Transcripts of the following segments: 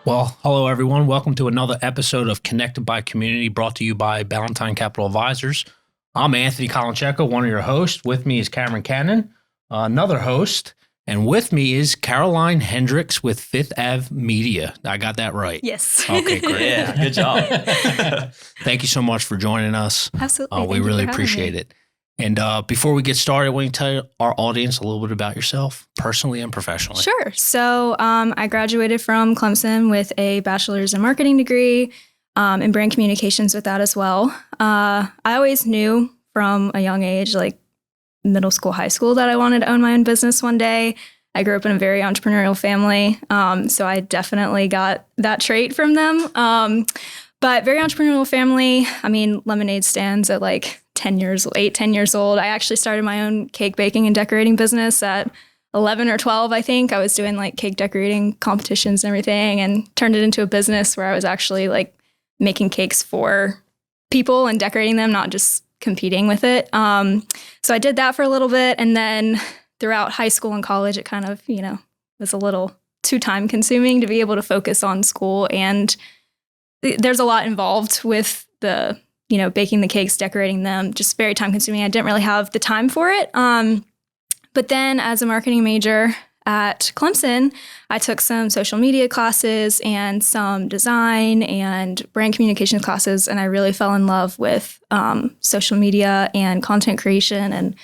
Well, hello, everyone. Welcome to another episode of Connected by Community, brought to you by Ballantine Capital Advisors. I'm Anthony Colincheco, one of your hosts. With me is Cameron Cannon, another host. And with me is Caroline Hendrix with Fifth Ave Media. I got that right. Yes. Okay, great. Yeah, good job. Thank you so much for joining us. Absolutely. We really appreciate it. And before we get started, why don't you tell our audience a little bit about yourself, personally and professionally? Sure. So I graduated from Clemson with a bachelor's in marketing degree and brand communications with that as well. I always knew from a young age, like middle school, high school, that I wanted to own my own business one day. I grew up in a very entrepreneurial family, so I definitely got that trait from them. But very entrepreneurial family. I mean, lemonade stands at like 10 years old. I actually started my own cake baking and decorating business at 11 or 12, I think. I was doing like cake decorating competitions and everything, and turned it into a business where I was actually like making cakes for people and decorating them, not just competing with it. So I did that for a little bit. And then throughout high school and college, it kind of, was a little too time consuming to be able to focus on school. And there's a lot involved with the, baking the cakes, decorating them, just very time consuming. I didn't really have the time for it. But then as a marketing major at Clemson, I took some social media classes and some design and brand communication classes. And I really fell in love with social media and content creation and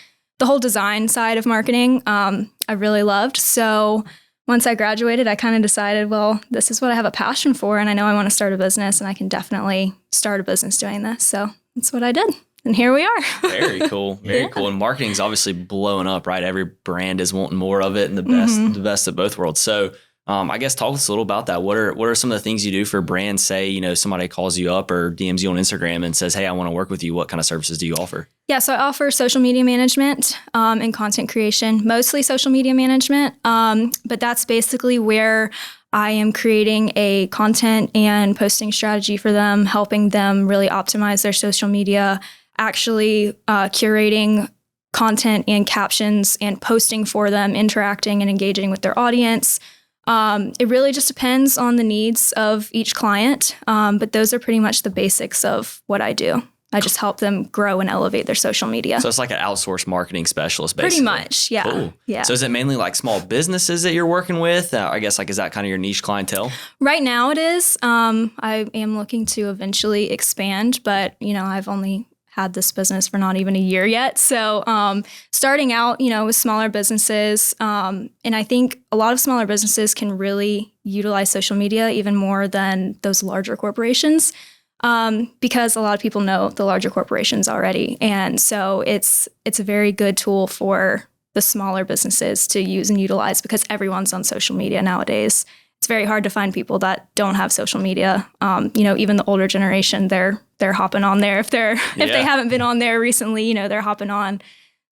the whole design side of marketing. I really loved. So once I graduated, I kind of decided, well, this is what I have a passion for, and I know I want to start a business, and I can definitely start a business doing this. So that's what I did, and here we are. Very cool. Very cool. And marketing's obviously blowing up, right? Every brand is wanting more of it and the best of both worlds. So I guess talk to us a little about that. What are some of the things you do for brands? Say, somebody calls you up or DMs you on Instagram and says, hey, I want to work with you. What kind of services do you offer? Yeah, so I offer social media management and content creation, mostly social media management. But that's basically where I am creating a content and posting strategy for them, helping them really optimize their social media, actually curating content and captions and posting for them, interacting and engaging with their audience. It really just depends on the needs of each client, but those are pretty much the basics of what I do. I just help them grow and elevate their social media. So it's like an outsourced marketing specialist, basically. Pretty much, yeah. Cool. Yeah. So is it mainly like small businesses that you're working with? I guess is that kind of your niche clientele? Right now it is. I am looking to eventually expand, but I've only had this business for not even a year yet. So starting out, with smaller businesses, and I think a lot of smaller businesses can really utilize social media even more than those larger corporations. Because a lot of people know the larger corporations already. And so it's a very good tool for the smaller businesses to use and utilize because everyone's on social media nowadays. It's very hard to find people that don't have social media. Even the older generation, they're hopping on there. If they haven't been on there recently, they're hopping on.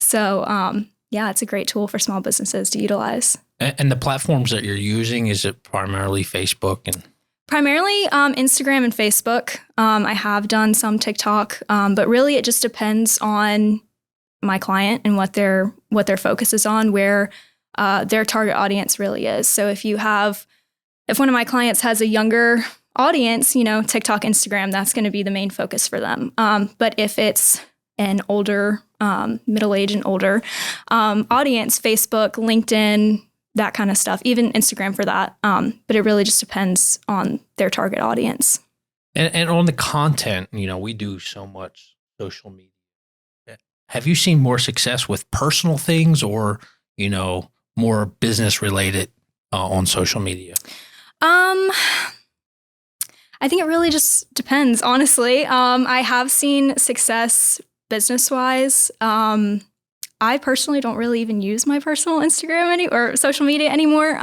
So it's a great tool for small businesses to utilize. And the platforms that you're using, is it primarily Facebook and? Primarily Instagram and Facebook. I have done some TikTok, but really it just depends on my client and what their focus is on, where their target audience really is. So if one of my clients has a younger audience, TikTok, Instagram, that's going to be the main focus for them. But if it's an older, middle-aged and older audience, Facebook, LinkedIn, that kind of stuff, even Instagram for that. But it really just depends on their target audience. And on the content, we do so much social media. Have you seen more success with personal things or, more business related on social media? I think it really just depends, honestly. I have seen success business-wise. I personally don't really even use my personal Instagram or social media anymore,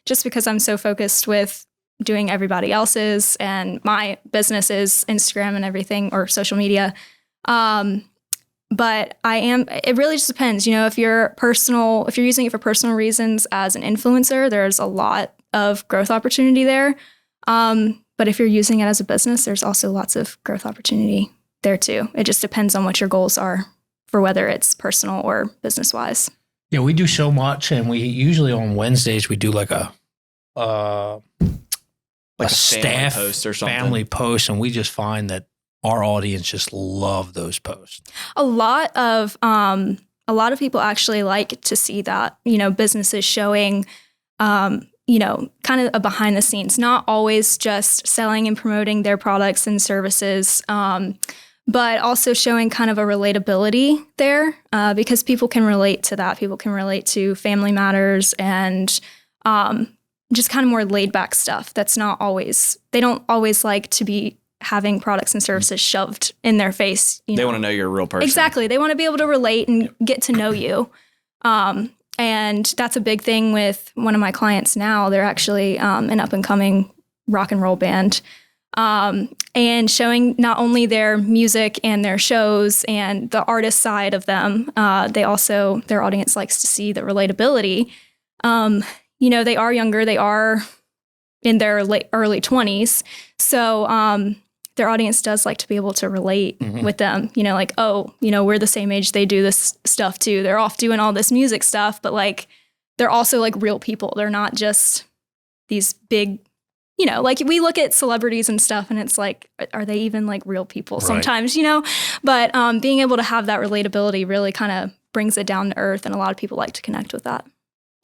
just because I'm so focused with doing everybody else's, and my business is Instagram and everything, or social media. But it really just depends. If you're using it for personal reasons as an influencer, there's a lot of growth opportunity there. But if you're using it as a business, there's also lots of growth opportunity there too. It just depends on what your goals are for whether it's personal or business-wise. Yeah, we do so much, and we usually on Wednesdays we do like a like a family staff post or something. family post, and we just find that our audience just love those posts. A lot of people actually like to see that, businesses showing, kind of a behind the scenes, not always just selling and promoting their products and services, but also showing kind of a relatability there, because people can relate to that. People can relate to family matters and just kind of more laid back stuff. They don't always like to be having products and services shoved in their face. They want to know you're a real person. Exactly. They want to be able to relate and get to know you. And that's a big thing with one of my clients now. They're actually an up and coming rock and roll band. And showing not only their music and their shows and the artist side of them, their audience likes to see the relatability. They are younger, they are in their early 20s. So their audience does like to be able to relate with them, we're the same age, they do this stuff too. They're off doing all this music stuff, but like, they're also like real people. They're not just these big, like we look at celebrities and stuff and it's like, are they even like real people sometimes, But being able to have that relatability really kind of brings it down to earth. And a lot of people like to connect with that.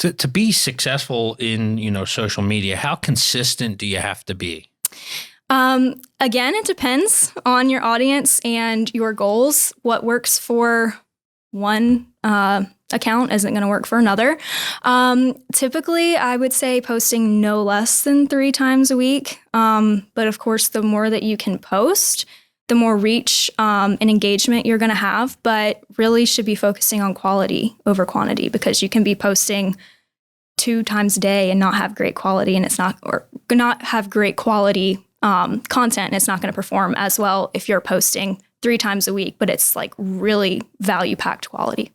To be successful in, social media, how consistent do you have to be? Again, it depends on your audience and your goals. What works for one account isn't going to work for another. Typically, I would say posting no less than 3 times a week. But of course, the more that you can post, the more reach and engagement you're going to have. But really should be focusing on quality over quantity, because you can be posting 2 times a day and not have great quality, and not have great quality content, and it's not going to perform as well if you're posting 3 times a week, but it's like really value-packed quality.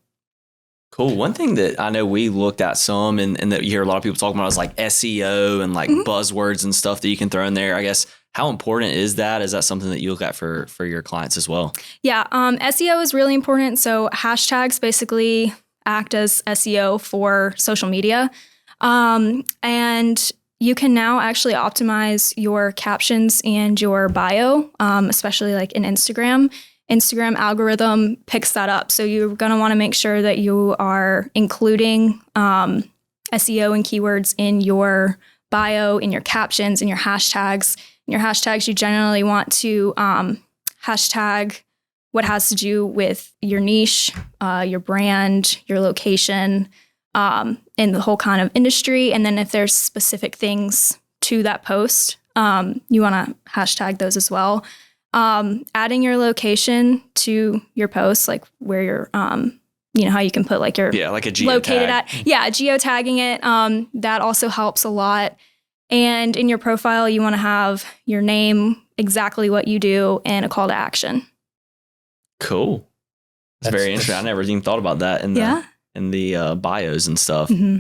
Cool. One thing that I know we looked at some and that you hear a lot of people talking about is like SEO and like buzzwords and stuff that you can throw in there. I guess, how important is that? Is that something that you look at for your clients as well? Yeah. SEO is really important. So hashtags basically act as SEO for social media. And you can now actually optimize your captions and your bio, especially like in Instagram. Instagram algorithm picks that up. So you're going to want to make sure that you are including SEO and keywords in your bio, in your captions, in your hashtags. In your hashtags, you generally want to hashtag what has to do with your niche, your brand, your location, in the whole kind of industry. And then if there's specific things to that post, you want to hashtag those as well. Adding your location to your post, like where you're, how you can put like your like a located geotag. Geotagging it. That also helps a lot. And in your profile, you want to have your name, exactly what you do, and a call to action. Cool. That's very interesting. I never even thought about that in the bios and stuff. Mm-hmm.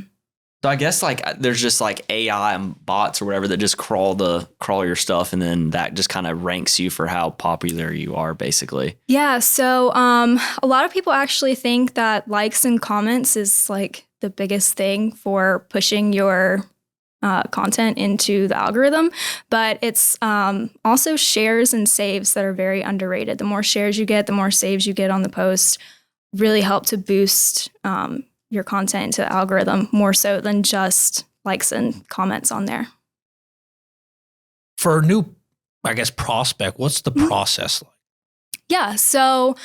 So I guess like there's just like AI and bots or whatever that just crawl your stuff, and then that just kind of ranks you for how popular you are, basically. Yeah. So a lot of people actually think that likes and comments is like the biggest thing for pushing your content into the algorithm, but it's also shares and saves that are very underrated. The more shares you get, the more saves you get on the post, really help to boost your content into the algorithm more so than just likes and comments on there. For a new, prospect, what's the process like? Yeah. So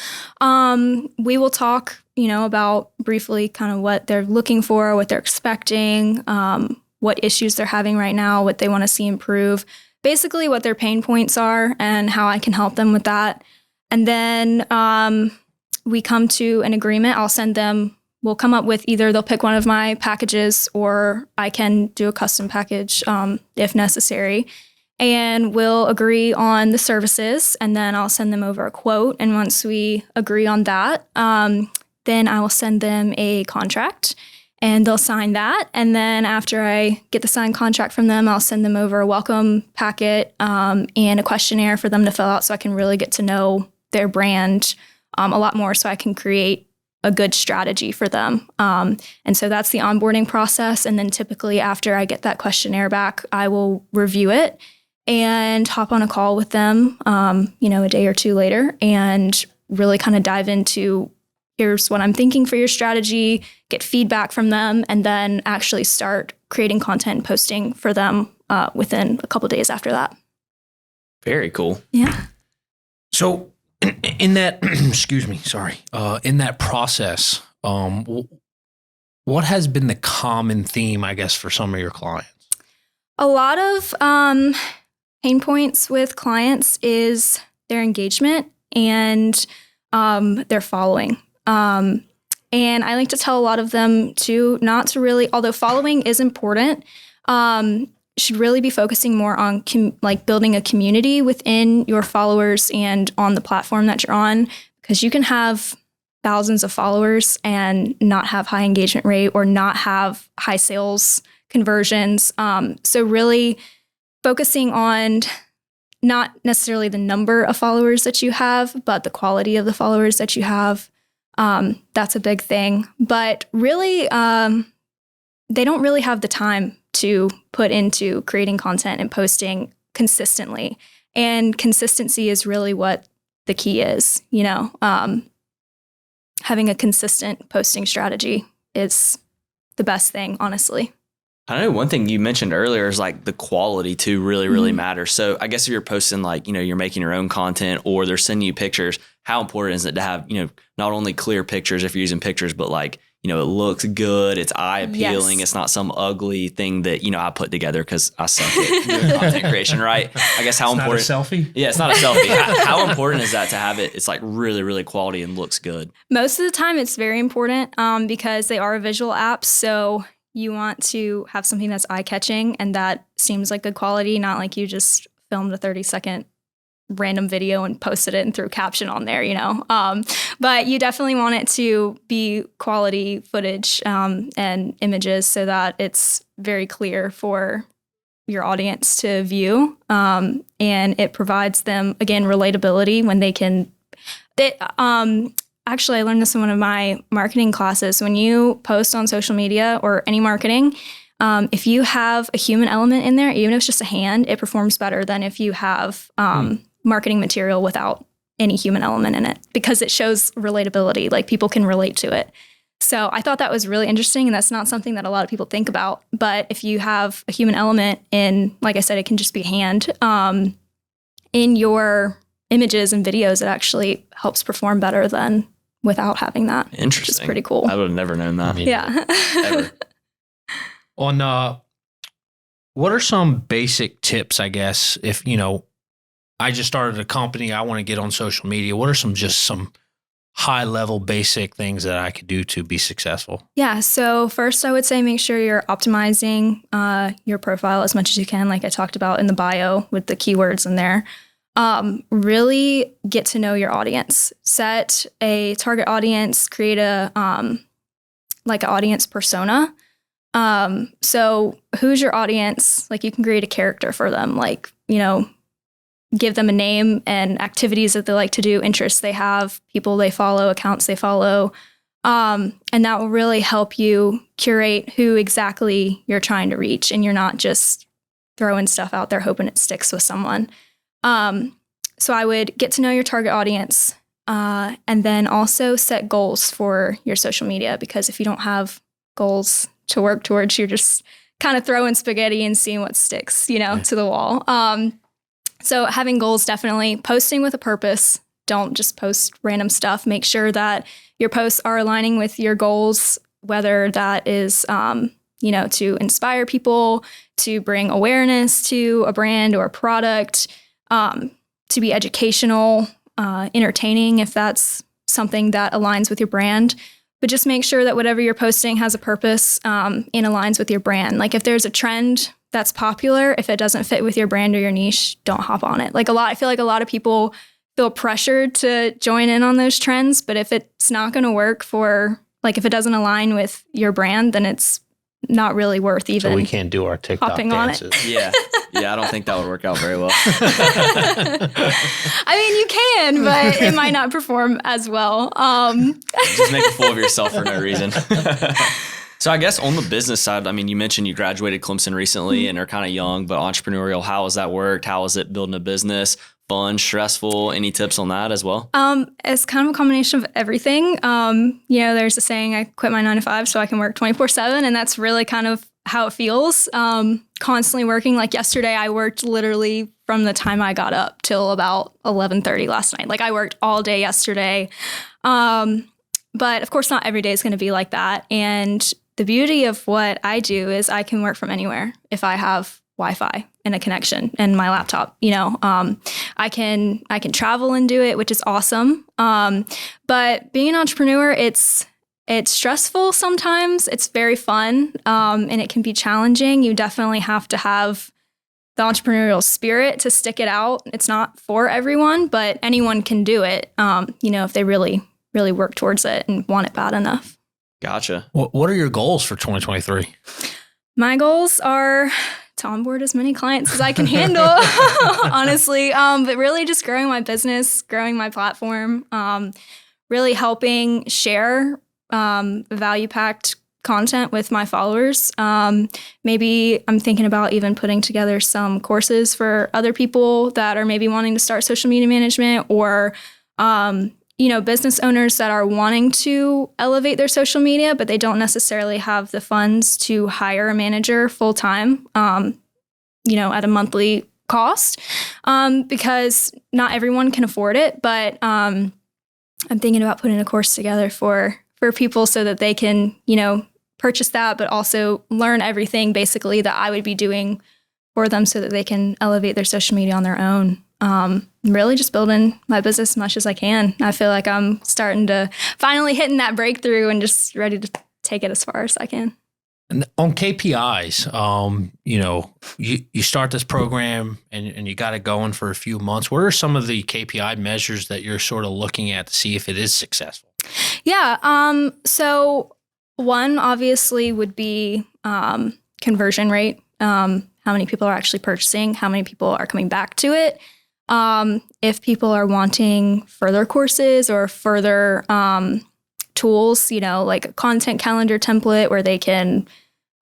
we will talk, about briefly kind of what they're looking for, what they're expecting, what issues they're having right now, what they want to see improve, basically what their pain points are and how I can help them with that. And then we come to an agreement. We'll come up with either they'll pick one of my packages or I can do a custom package if necessary. And we'll agree on the services, and then I'll send them over a quote. And once we agree on that, then I will send them a contract and they'll sign that. And then after I get the signed contract from them, I'll send them over a welcome packet and a questionnaire for them to fill out so I can really get to know their brand a lot more, so I can create a good strategy for them. And so that's the onboarding process. And then typically after I get that questionnaire back, I will review it. and hop on a call with them, a day or two later, and really kind of dive into, here's what I'm thinking for your strategy, get feedback from them, and then actually start creating content and posting for them within a couple days after that. Very cool. Yeah. So in that, excuse me, sorry, in that process, what has been the common theme, I guess, for some of your clients? A lot of pain points with clients is their engagement and their following. And I like to tell a lot of them not to really, although following is important, should really be focusing more on building a community within your followers and on the platform that you're on, because you can have thousands of followers and not have high engagement rate or not have high sales conversions. So really focusing on not necessarily the number of followers that you have, but the quality of the followers that you have. That's a big thing. But really, they don't really have the time to put into creating content and posting consistently. And consistency is really what the key is, having a consistent posting strategy is the best thing, honestly. I know one thing you mentioned earlier is like the quality too really matters. So I guess if you're posting you're making your own content or they're sending you pictures, how important is it to have, not only clear pictures if you're using pictures, but it looks good, it's eye appealing, Yes. It's not some ugly thing that, I put together because I suck at doing content creation, right? I guess how important. It's not a selfie? Yeah, it's not a selfie. How important is that to have it? It's really quality and looks good. Most of the time it's very important because they are visual apps. So you want to have something that's eye-catching and that seems like good quality, not like you just filmed a 30-second random video and posted it and threw a caption on there, But you definitely want it to be quality footage and images so that it's very clear for your audience to view. And it provides them, again, relatability when they can... Actually, I learned this in one of my marketing classes. When you post on social media or any marketing, if you have a human element in there, even if it's just a hand, it performs better than if you have marketing material without any human element in it, because it shows relatability, like people can relate to it. So I thought that was really interesting, and that's not something that a lot of people think about. But if you have a human element in, like I said, it can just be a hand, in your images and videos, it actually helps perform better than without having that. Interesting. Which is pretty cool. I would have never known that. Yeah. Ever. On what are some basic tips, I guess, if, I just started a company, I want to get on social media. What are some high level basic things that I could do to be successful? Yeah. So first I would say make sure you're optimizing your profile as much as you can, like I talked about in the bio with the keywords in there. Really get to know your audience. Set a target audience, create a an audience persona. So who's your audience? Like you can create a character for them, give them a name and activities that they like to do, interests they have, people they follow, accounts they follow. And that will really help you curate who exactly you're trying to reach. And you're not just throwing stuff out there hoping it sticks with someone. So I would get to know your target audience and then also set goals for your social media, because if you don't have goals to work towards, you're just kind of throwing spaghetti and seeing what sticks, to the wall. So having goals, definitely. Posting with a purpose. Don't just post random stuff. Make sure that your posts are aligning with your goals, whether that is, to inspire people, to bring awareness to a brand or a product, to be educational, entertaining, if that's something that aligns with your brand. But just make sure that whatever you're posting has a purpose and aligns with your brand. Like if there's a trend that's popular, if it doesn't fit with your brand or your niche, don't hop on it. I feel like a lot of people feel pressured to join in on those trends, but if it's not going to work if it doesn't align with your brand, then it's not really worth even. So we can't do our TikTok hopping on dances. it. Yeah. Yeah, I don't think that would work out very well. I mean, you can, but it might not perform as well. Just make a fool of yourself for no reason. So I guess on the business side, I mean, you mentioned you graduated Clemson recently and are kind of young, but entrepreneurial. How has that worked? How is it building a business? Fun, stressful? Any tips on that as well? It's kind of a combination of everything. There's a saying, I quit my 9 to 5 so I can work 24/7. And that's really kind of how it feels. Constantly working. Like yesterday, I worked literally from the time I got up till about 11:30 last night. Like I worked all day yesterday. But of course, not every day is going to be like that. And the beauty of what I do is I can work from anywhere if I have Wi-Fi and a connection and my laptop. I can travel and do it, which is awesome. But being an entrepreneur, it's stressful sometimes. It's very fun, and it can be challenging. You definitely have to have the entrepreneurial spirit to stick it out. It's not for everyone, but anyone can do it. If they really, really work towards it and want it bad enough. Gotcha. What are your goals for 2023? My goals are to onboard as many clients as I can handle, honestly. But really just growing my business, growing my platform, really helping share value-packed content with my followers. Maybe I'm thinking about even putting together some courses for other people that are maybe wanting to start social media management or, business owners that are wanting to elevate their social media, but they don't necessarily have the funds to hire a manager full time, at a monthly cost, because not everyone can afford it. But I'm thinking about putting a course together for people so that they can, purchase that, but also learn everything basically that I would be doing for them so that they can elevate their social media on their own. Really just building my business as much as I can. I feel like I'm starting to finally hitting that breakthrough and just ready to take it as far as I can. And on KPIs, you start this program and you got it going for a few months. What are some of the KPI measures that you're sort of looking at to see if it is successful? Yeah. So one obviously would be conversion rate. How many people are actually purchasing? How many people are coming back to it? If people are wanting further courses or further tools, like a content calendar template where they can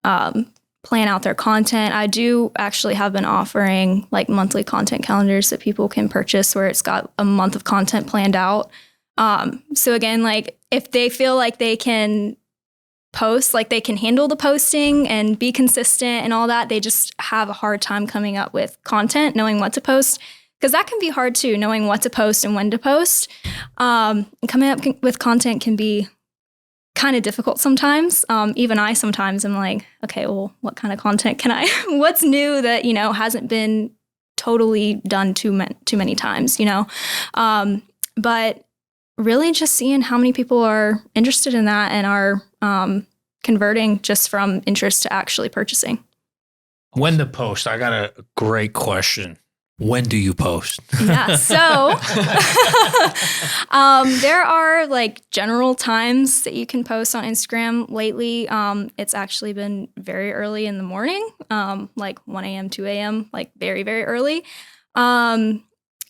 plan out their content. I do actually have been offering like monthly content calendars that people can purchase where it's got a month of content planned out. So again, like if they feel like they can post, like they can handle the posting and be consistent and all that, they just have a hard time coming up with content, knowing what to post. Because that can be hard too, knowing what to post and when to post. Coming up with content can be kind of difficult sometimes. Even I sometimes am like, okay, well, what kind of content what's new that, hasn't been totally done too many times, But really just seeing how many people are interested in that and are converting just from interest to actually purchasing. When to post? I got a great question. When do you post? Yeah, so there are like general times that you can post on Instagram. Lately, it's actually been very early in the morning, like 1 a.m., 2 a.m., like very, very early from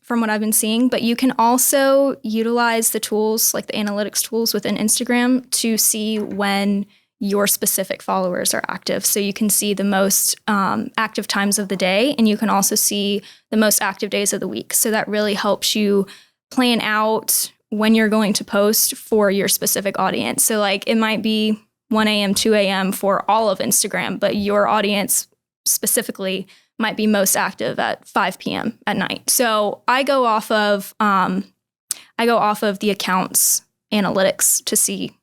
what I've been seeing. But you can also utilize the tools, like the analytics tools within Instagram to see when your specific followers are active. So you can see the most active times of the day, and you can also see the most active days of the week. So that really helps you plan out when you're going to post for your specific audience. So like it might be 1 a.m., 2 a.m. for all of Instagram, but your audience specifically might be most active at 5 p.m. at night. So I go off of the account's analytics to see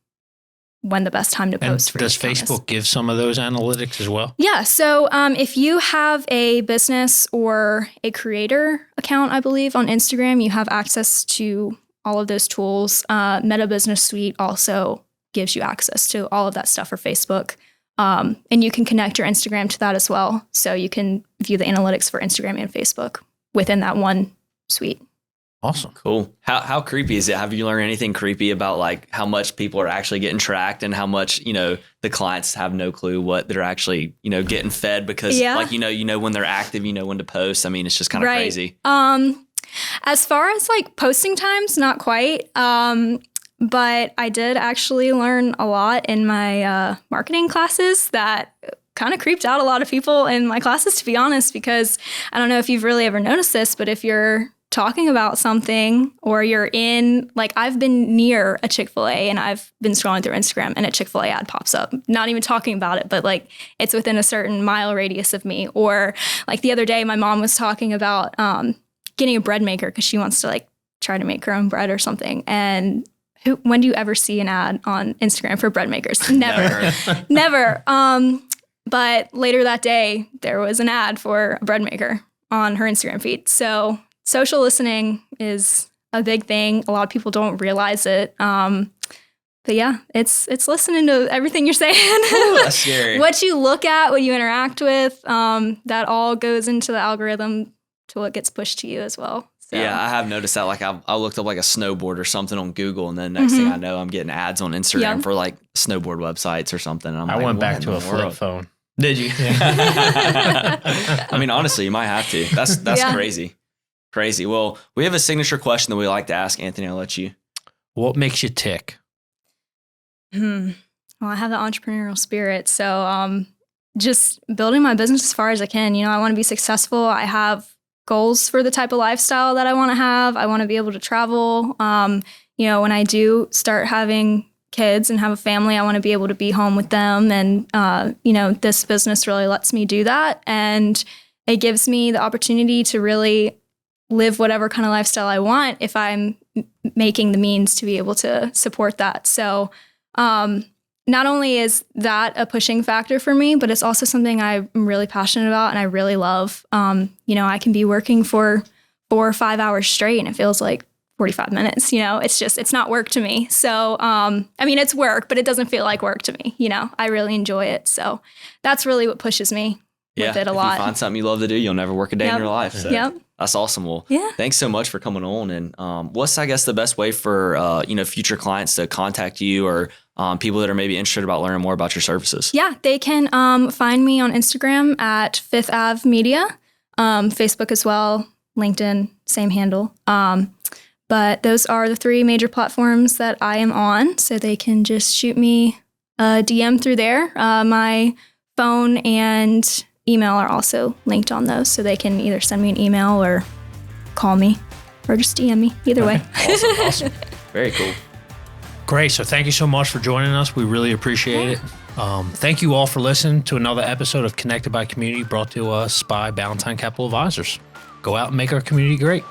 when the best time to post. And does Facebook give some of those analytics as well? Yeah. So if you have a business or a creator account, I believe on Instagram, you have access to all of those tools. Meta Business Suite also gives you access to all of that stuff for Facebook. And you can connect your Instagram to that as well. So you can view the analytics for Instagram and Facebook within that one suite. Awesome. Cool. How creepy is it? Have you learned anything creepy about like how much people are actually getting tracked and how much, the clients have no clue what they're actually, getting fed because like, when they're active, when to post. I mean, it's just kind of crazy. As far as like posting times, not quite. But I did actually learn a lot in my marketing classes that kind of creeped out a lot of people in my classes, to be honest, because I don't know if you've really ever noticed this, but if you're talking about something or you're in, like I've been near a Chick-fil-A and I've been scrolling through Instagram and a Chick-fil-A ad pops up, not even talking about it, but like it's within a certain mile radius of me. Or like the other day, my mom was talking about getting a bread maker because she wants to like try to make her own bread or something. And when do you ever see an ad on Instagram for bread makers? Never. Never. But later that day, there was an ad for a bread maker on her Instagram feed. So social listening is a big thing. A lot of people don't realize it. But yeah, it's listening to everything you're saying. Ooh, that's scary. What you look at, what you interact with, that all goes into the algorithm to what gets pushed to you as well. So. Yeah, I have noticed that. Like I looked up like a snowboard or something on Google, and then next thing I know, I'm getting ads on Instagram for like snowboard websites or something. And I went back to a flip phone. Did you? I mean, honestly, you might have to. That's crazy. Crazy. Well, we have a signature question that we like to ask. Anthony, I'll let you. What makes you tick? Well, I have the entrepreneurial spirit. So just building my business as far as I can. You know, I want to be successful. I have goals for the type of lifestyle that I want to have. I want to be able to travel. You know, when I do start having kids and have a family, I want to be able to be home with them. And, you know, this business really lets me do that. And it gives me the opportunity to really live whatever kind of lifestyle I want if I'm making the means to be able to support that. So not only is that a pushing factor for me, but it's also something I'm really passionate about and I really love. You know, I can be working for 4 or 5 hours straight and it feels like 45 minutes, you know, it's not work to me. So, I mean, it's work, but it doesn't feel like work to me. You know, I really enjoy it. So that's really what pushes me with it a lot. If you find something you love to do, you'll never work a day in your life. So that's awesome. Well, thanks so much for coming on. And what's, I guess, the best way for, you know, future clients to contact you or people that are maybe interested about learning more about your services? Yeah, they can find me on Instagram at 5th Ave Media, Facebook as well, LinkedIn, same handle. But those are the 3 major platforms that I am on. So they can just shoot me a DM through there. My phone and email are also linked on those. So they can either send me an email or call me or just DM me. Either way. Awesome. Very cool. Great. So thank you so much for joining us. We really appreciate it. Thank you all for listening to another episode of Connected by Community brought to us by Ballantyne Capital Advisors. Go out and make our community great.